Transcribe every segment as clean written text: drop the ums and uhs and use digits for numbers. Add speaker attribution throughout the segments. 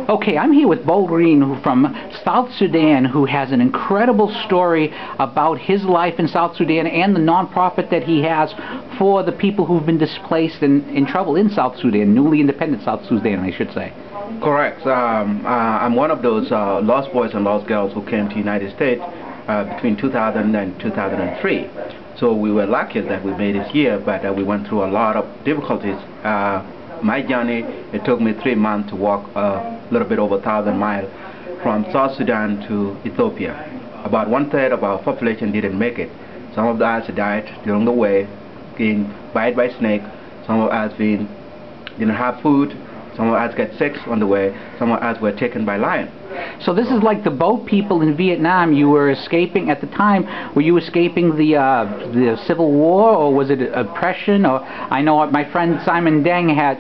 Speaker 1: Okay, I'm here with Bol Riiny from South Sudan, who has an incredible story about his life in South Sudan and the non-profit that he has for the people who've been displaced and in trouble in South Sudan, newly independent South Sudan, I should say.
Speaker 2: Correct. I'm one of those lost boys and lost girls who came to the United States between 2000 and 2003. So we were lucky that we made it here, but we went through a lot of difficulties. My journey, it took me 3 months to walk a little bit over 1,000 miles from South Sudan to Ethiopia. About 1/3 of our population didn't make it. Some of us died during the way, being bitten by snake. Some of us didn't have food. Some of us got sick on the way. Some of us were taken by lion.
Speaker 1: So this is like the boat people in Vietnam. You were escaping at the time. Were you escaping the Civil War, or was it oppression? Or I know my friend Simon Deng had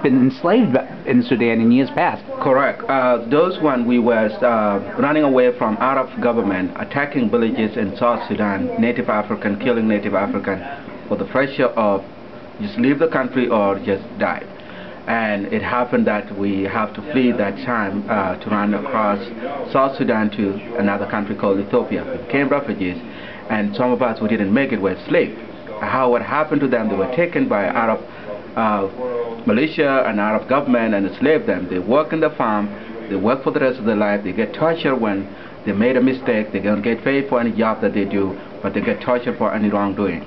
Speaker 1: been enslaved in Sudan in years past.
Speaker 2: Correct. Those when we were running away from Arab government, attacking villages in South Sudan, Native African, killing Native African, for the pressure of just leave the country or just die. And it happened that we have to flee that time to run across South Sudan to another country called Ethiopia. We became refugees, and some of us who didn't make it were slaves. What happened to them, they were taken by Arab militia and Arab government and enslaved them. They work in the farm, they work for the rest of their life, they get tortured when they made a mistake, they don't get paid for any job that they do, but they get tortured for any wrongdoing.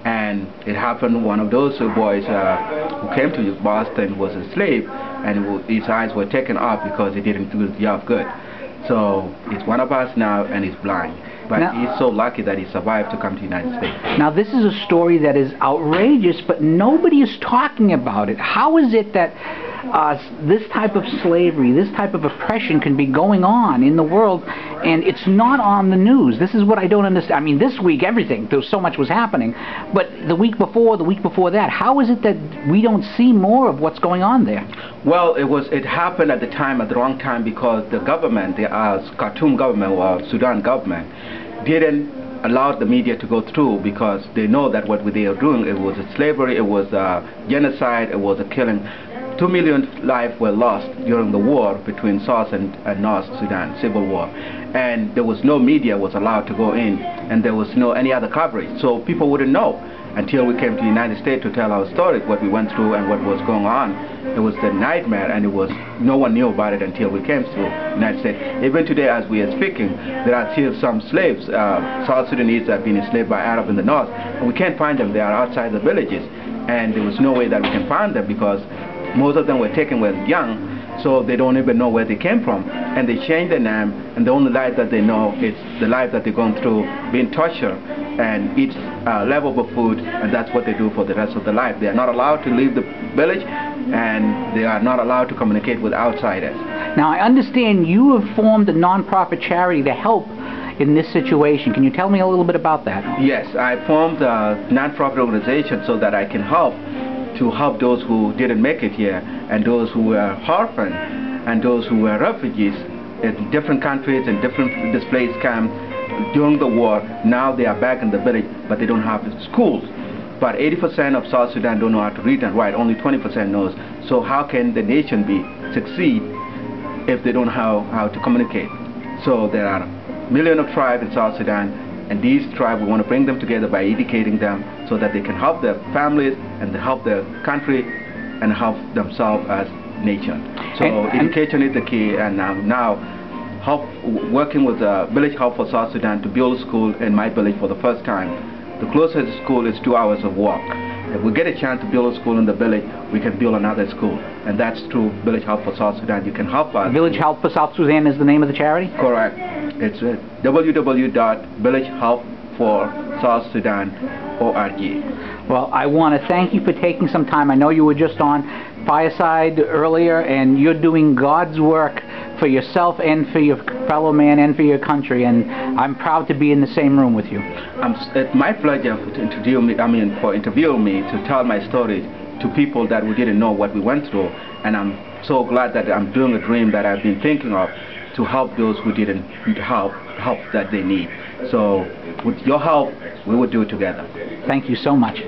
Speaker 2: And it happened, one of those boys who came to Boston was a slave, and his eyes were taken off because he didn't do the job good. So he's one of us now, and he's blind. But now, he's so lucky that he survived to come to the United States.
Speaker 1: Now this is a story that is outrageous, but nobody is talking about it. How is it that this type of slavery, this type of oppression can be going on in the world and it's not on the news? This is what I don't understand. I mean, this week everything, there was so much was happening, but the week before that, how is it that we don't see more of what's going on there?
Speaker 2: Well, it happened at the time, at the wrong time, because the government, the Khartoum government or Sudan government, didn't allow the media to go through, because they know that what they are doing, it was a slavery, it was a genocide, it was a killing. 2 million lives were lost during the war between South and North Sudan, civil war. And there was no media was allowed to go in, and there was no any other coverage. So people wouldn't know until we came to the United States to tell our story, what we went through and what was going on. It was a nightmare, and no one knew about it until we came to the United States. Even today, as we are speaking, there are still some slaves, South Sudanese that have been enslaved by Arab in the north, and we can't find them. They are outside the villages, and there was no way that we can find them, because most of them were taken when young, so they don't even know where they came from. And they changed their name, and the only life that they know is the life that they're going through, being tortured and eat level of food, and that's what they do for the rest of their life. They are not allowed to leave the village, and they are not allowed to communicate with outsiders.
Speaker 1: Now, I understand you have formed a non-profit charity to help in this situation. Can you tell me a little bit about that?
Speaker 2: Yes, I formed a non-profit organization so that I can help those who didn't make it here, and those who were orphaned, and those who were refugees in different countries and different displaced camps during the war. Now they are back in the village, but they don't have schools. But 80% of South Sudan don't know how to read and write. Only 20% knows. So how can the nation succeed if they don't know how to communicate? So there are millions of tribes in South Sudan, and these tribes, we want to bring them together by educating them so that they can help their families and help their country and help themselves as nation. So education is the key, and now working with Village Help for South Sudan to build a school in my village for the first time. The closest school is 2 hours of walk. If we get a chance to build a school in the village, we can build another school. And that's through Village Help for South Sudan. You can help us.
Speaker 1: Village Help for South Sudan is the name of the charity?
Speaker 2: Correct. It's www.villagehelpforsouthsudan.org.
Speaker 1: Well, I want to thank you for taking some time. I know you were just on Fireside earlier, and you're doing God's work for yourself and for your fellow man and for your country, and I'm proud to be in the same room with you.
Speaker 2: It's my pleasure for interviewing me to tell my story to people that we didn't know what we went through, and I'm so glad that I'm doing a dream that I've been thinking of, to help those who didn't help that they need. So with your help, we will do it together.
Speaker 1: Thank you so much.